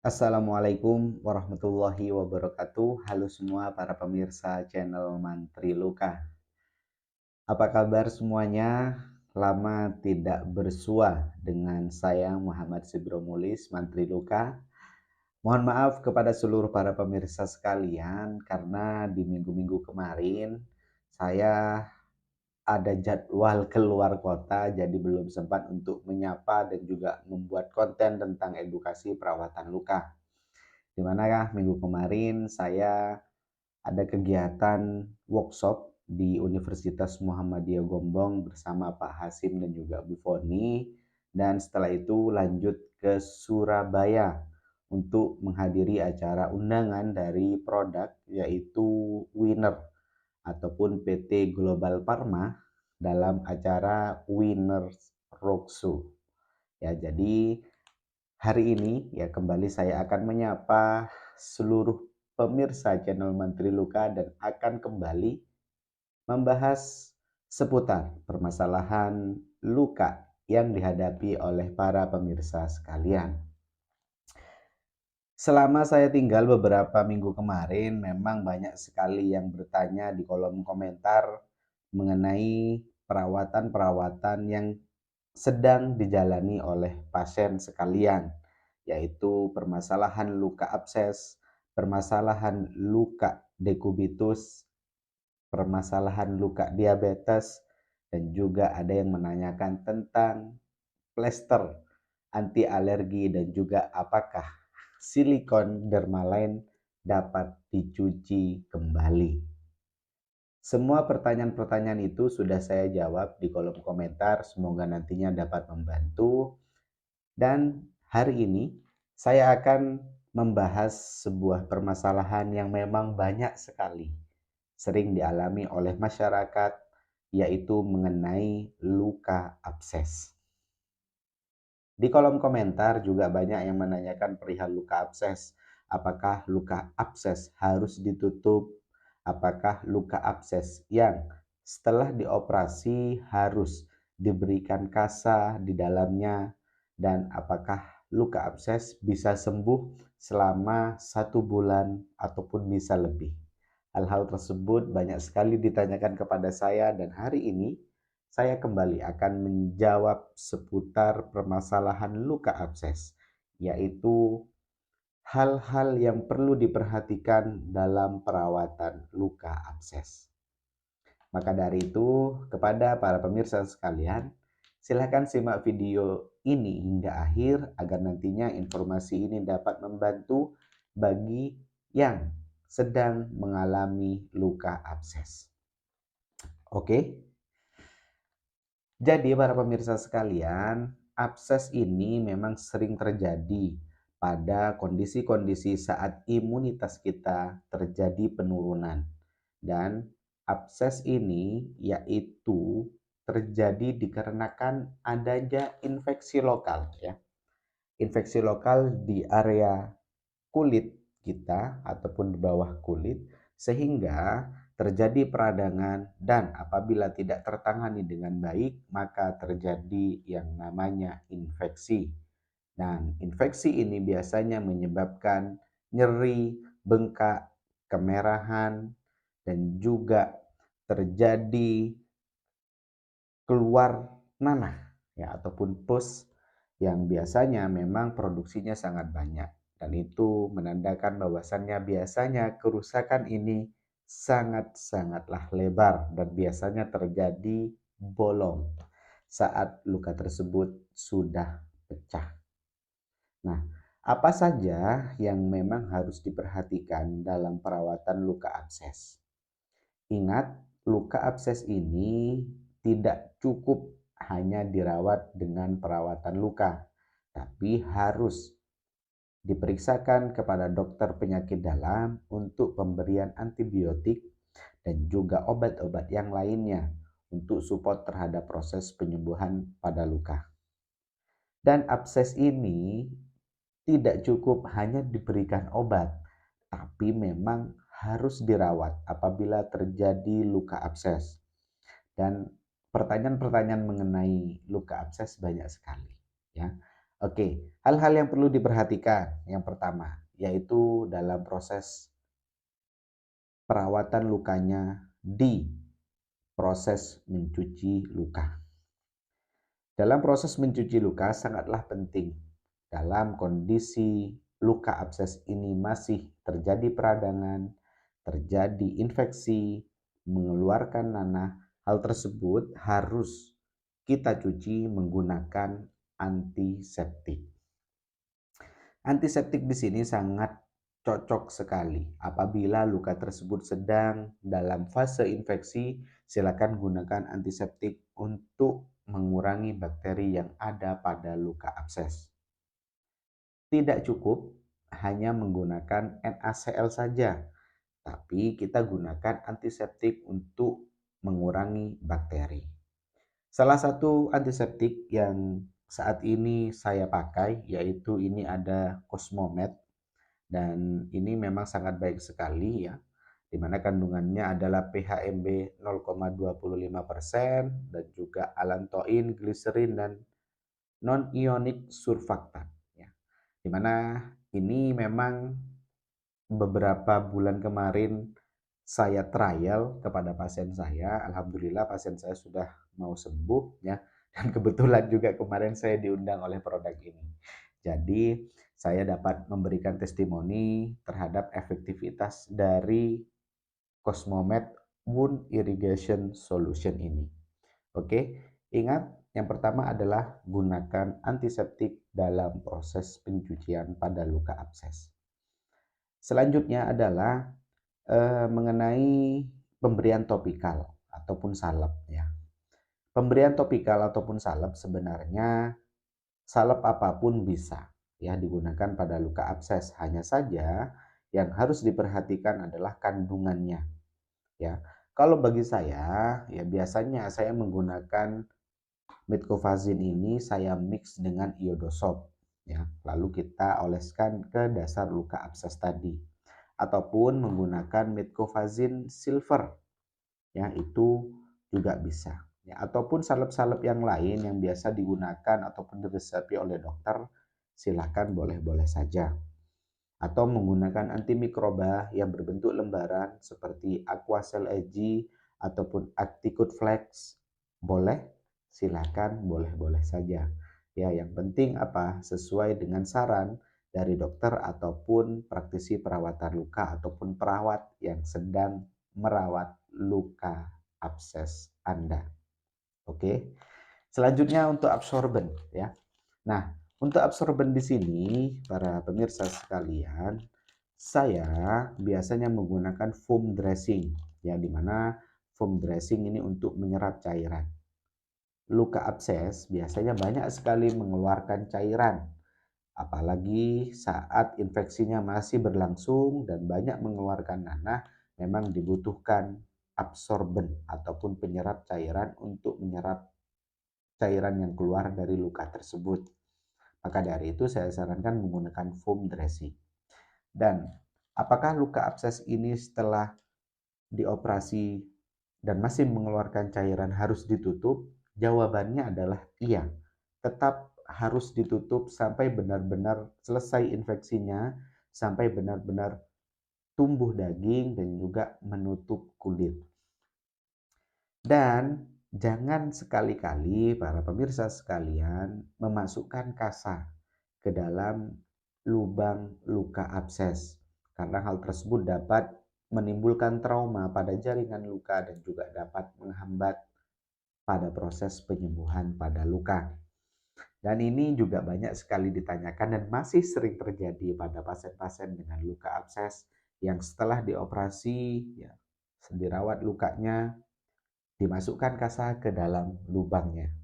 Assalamualaikum warahmatullahi wabarakatuh. Halo semua para pemirsa channel Mantri Luka. Apa kabar semuanya? Lama tidak bersua dengan saya Muhammad Sibromulis Mantri Luka. Mohon maaf kepada seluruh para pemirsa sekalian karena di minggu-minggu kemarin saya ada jadwal keluar kota jadi belum sempat untuk menyapa dan juga membuat konten tentang edukasi perawatan luka. Di mana ya minggu kemarin saya ada kegiatan workshop di Universitas Muhammadiyah Gombong bersama Pak Hasim dan juga Bu Foni, dan setelah itu lanjut ke Surabaya untuk menghadiri acara undangan dari produk yaitu Winner ataupun PT Global Pharma dalam acara Winners Roadshow. Ya, jadi hari ini ya kembali saya akan menyapa seluruh pemirsa channel Menteri Luka dan akan kembali membahas seputar permasalahan luka yang dihadapi oleh para pemirsa sekalian. Selama saya tinggal beberapa minggu kemarin, memang banyak sekali yang bertanya di kolom komentar mengenai perawatan-perawatan yang sedang dijalani oleh pasien sekalian, yaitu permasalahan luka abses, permasalahan luka dekubitus, permasalahan luka diabetes, dan juga ada yang menanyakan tentang plester anti alergi dan juga apakah silikon dermaline dapat dicuci kembali. Semua pertanyaan-pertanyaan itu sudah saya jawab di kolom komentar, semoga nantinya dapat membantu. Dan hari ini saya akan membahas sebuah permasalahan yang memang banyak sekali sering dialami oleh masyarakat, yaitu mengenai luka abses. Di kolom komentar juga banyak yang menanyakan perihal luka abses. Apakah luka abses harus ditutup? Apakah luka abses yang setelah dioperasi harus diberikan kasa di dalamnya? Dan apakah luka abses bisa sembuh selama 1 bulan ataupun bisa lebih? Hal-hal tersebut banyak sekali ditanyakan kepada saya dan hari ini saya kembali akan menjawab seputar permasalahan luka abses, yaitu hal-hal yang perlu diperhatikan dalam perawatan luka abses. Maka dari itu, kepada para pemirsa sekalian, silakan simak video ini hingga akhir agar nantinya informasi ini dapat membantu bagi yang sedang mengalami luka abses. Oke. Jadi para pemirsa sekalian, abses ini memang sering terjadi pada kondisi-kondisi saat imunitas kita terjadi penurunan. Dan abses ini yaitu terjadi dikarenakan adanya infeksi lokal ya. Infeksi lokal di area kulit kita ataupun di bawah kulit sehingga terjadi peradangan dan apabila tidak tertangani dengan baik maka terjadi yang namanya infeksi. Dan infeksi ini biasanya menyebabkan nyeri, bengkak, kemerahan, dan juga terjadi keluar nanah ya ataupun pus yang biasanya memang produksinya sangat banyak, dan itu menandakan bahwasannya biasanya kerusakan ini sangat-sangatlah lebar dan biasanya terjadi bolong saat luka tersebut sudah pecah. Nah, apa saja yang memang harus diperhatikan dalam perawatan luka abses? Ingat, luka abses ini tidak cukup hanya dirawat dengan perawatan luka, tapi harus diperiksakan kepada dokter penyakit dalam untuk pemberian antibiotik dan juga obat-obat yang lainnya untuk support terhadap proses penyembuhan pada luka. Dan abses ini tidak cukup hanya diberikan obat, tapi memang harus dirawat apabila terjadi luka abses. Dan pertanyaan-pertanyaan mengenai luka abses banyak sekali ya. Oke, hal-hal yang perlu diperhatikan. Yang pertama, yaitu dalam proses perawatan lukanya di proses mencuci luka. Dalam proses mencuci luka sangatlah penting. Dalam kondisi luka abses ini masih terjadi peradangan, terjadi infeksi, mengeluarkan nanah, hal tersebut harus kita cuci menggunakan antiseptik. Antiseptik di sini sangat cocok sekali. Apabila luka tersebut sedang dalam fase infeksi, silakan gunakan antiseptik untuk mengurangi bakteri yang ada pada luka abses. Tidak cukup hanya menggunakan NaCl saja, tapi kita gunakan antiseptik untuk mengurangi bakteri. Salah satu antiseptik yang saat ini saya pakai yaitu ini ada Cosmomed, dan ini memang sangat baik sekali ya, di mana kandungannya adalah PHMB 0,25% dan juga allantoin, gliserin, dan non-ionik surfaktan ya. Di mana ini memang beberapa bulan kemarin saya trial kepada pasien saya, alhamdulillah pasien saya sudah mau sembuh ya, dan kebetulan juga kemarin saya diundang oleh produk ini. Jadi saya dapat memberikan testimoni terhadap efektivitas dari Cosmomed Wound Irrigation Solution ini. Oke, ingat yang pertama adalah gunakan antiseptik dalam proses pencucian pada luka abses. Selanjutnya adalah mengenai pemberian topikal ataupun salep ya. Pemberian topikal ataupun salep sebenarnya salep apapun bisa ya digunakan pada luka abses. Hanya saja yang harus diperhatikan adalah kandungannya ya. Kalau bagi saya ya biasanya saya menggunakan metcovazin ini saya mix dengan iodosob ya. Lalu kita oleskan ke dasar luka abses tadi, ataupun menggunakan metcovazin silver ya, itu juga bisa ya, ataupun salep-salep yang lain yang biasa digunakan ataupun diresepi oleh dokter, silakan boleh-boleh saja, atau menggunakan antimikroba yang berbentuk lembaran seperti Aquacel EG ataupun Acticud Flex, boleh, silakan, boleh-boleh saja ya. Yang penting apa, sesuai dengan saran dari dokter ataupun praktisi perawatan luka ataupun perawat yang sedang merawat luka abses Anda. Oke. Selanjutnya untuk absorben ya. Nah, untuk absorben di sini para pemirsa sekalian, saya biasanya menggunakan foam dressing ya, di mana foam dressing ini untuk menyerap cairan. Luka abses biasanya banyak sekali mengeluarkan cairan, apalagi saat infeksinya masih berlangsung dan banyak mengeluarkan nanah, memang dibutuhkan absorben ataupun penyerap cairan untuk menyerap cairan yang keluar dari luka tersebut. Maka dari itu saya sarankan menggunakan foam dressing. Dan apakah luka abses ini setelah dioperasi dan masih mengeluarkan cairan harus ditutup? Jawabannya adalah iya. Tetap harus ditutup sampai benar-benar selesai infeksinya, sampai benar-benar tumbuh daging dan juga menutup kulit. Dan jangan sekali-kali para pemirsa sekalian memasukkan kasa ke dalam lubang luka abses, karena hal tersebut dapat menimbulkan trauma pada jaringan luka dan juga dapat menghambat pada proses penyembuhan pada luka. Dan ini juga banyak sekali ditanyakan dan masih sering terjadi pada pasien-pasien dengan luka abses yang setelah dioperasi ya, dirawat lukanya, dimasukkan kasa ke dalam lubangnya.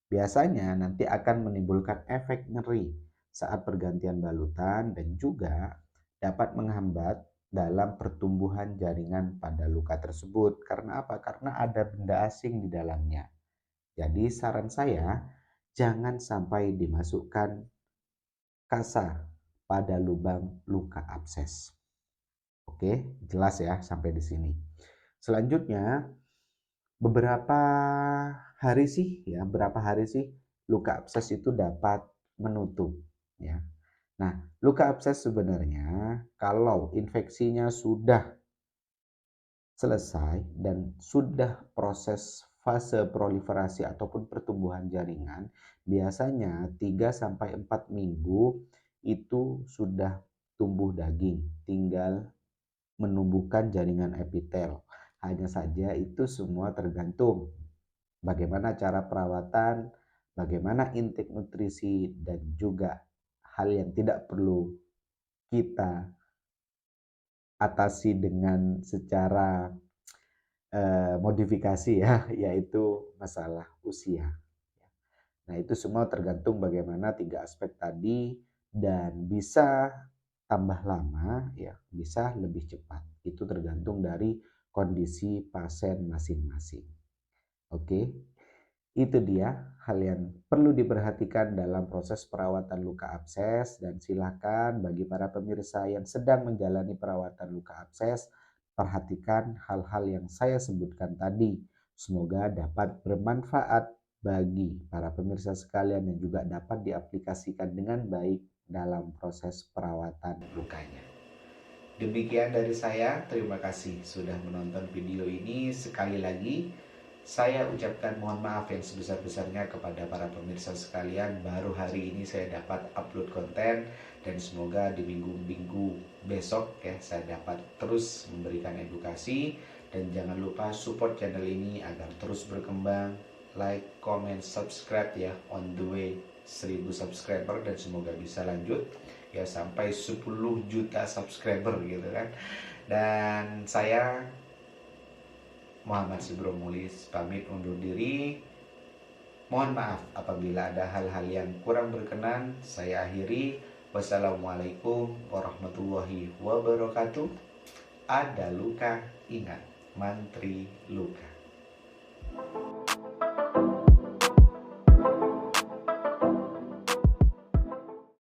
Biasanya nanti akan menimbulkan efek nyeri saat pergantian balutan dan juga dapat menghambat dalam pertumbuhan jaringan pada luka tersebut. Karena apa? Karena ada benda asing di dalamnya. Jadi saran saya, jangan sampai dimasukkan kasa pada lubang luka abses. Oke, jelas ya sampai di sini. Selanjutnya, berapa hari sih luka abses itu dapat menutup ya. Nah, luka abses sebenarnya kalau infeksinya sudah selesai dan sudah proses fase proliferasi ataupun pertumbuhan jaringan, biasanya 3 sampai 4 minggu itu sudah tumbuh daging, tinggal menumbuhkan jaringan epitel. Hanya saja itu semua tergantung bagaimana cara perawatan, bagaimana intake nutrisi, dan juga hal yang tidak perlu kita atasi dengan secara modifikasi ya, yaitu masalah usia. Nah, itu semua tergantung bagaimana 3 aspek tadi dan bisa tambah lama ya, bisa lebih cepat. Itu tergantung dari kondisi pasien masing-masing. Oke. Itu dia hal yang perlu diperhatikan dalam proses perawatan luka abses dan silakan bagi para pemirsa yang sedang menjalani perawatan luka abses, perhatikan hal-hal yang saya sebutkan tadi. Semoga dapat bermanfaat bagi para pemirsa sekalian dan juga dapat diaplikasikan dengan baik dalam proses perawatan lukanya. Demikian dari saya, terima kasih sudah menonton video ini. Sekali lagi, saya ucapkan mohon maaf yang sebesar-besarnya kepada para pemirsa sekalian. Baru hari ini saya dapat upload konten dan semoga di minggu-minggu besok ya saya dapat terus memberikan edukasi. Dan jangan lupa support channel ini agar terus berkembang. Like, comment, subscribe ya, on the way 1000 subscriber dan semoga bisa lanjut ya sampai 10 juta subscriber gitu kan. Dan saya Muhammad Subromulis pamit undur diri. Mohon maaf apabila ada hal-hal yang kurang berkenan. Saya akhiri. Wassalamualaikum warahmatullahi wabarakatuh. Ada luka, ingat, mantri luka.